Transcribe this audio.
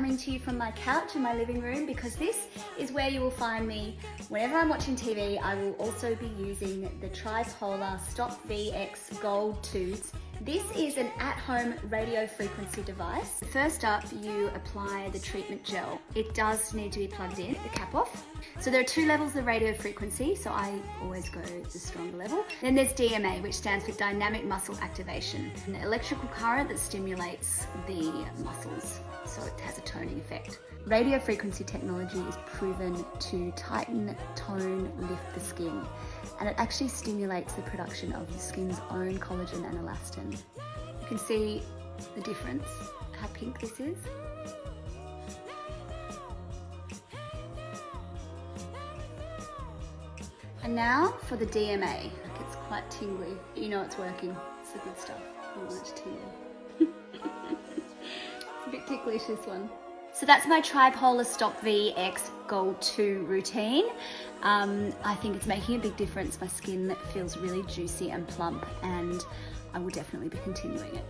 coming to you from my couch in my living room because this is where you will find me whenever I'm watching TV. I will also be using the Tripollar STOP Vx Gold2. This is an at-home radio frequency device. First up, you apply the treatment gel. It does need to be plugged in, the cap off. So there are 2 levels of radio frequency, so I always go the stronger level. Then there's DMA, which stands for dynamic muscle activation, an electrical current that stimulates the muscles, so it has a toning effect. Radio frequency technology is proven to tighten, tone, lift the skin, and it actually stimulates the production of the skin's own collagen and elastin. You can see the difference, how pink this is. And now for the DMA. Look, it's quite tingly. You know it's working. It's the good stuff. I want it to tingle. It's a bit ticklish, this one. So that's my Tripollar STOP Vx Gold2 routine. I think it's making a big difference. My skin feels really juicy and plump, and I will definitely be continuing it.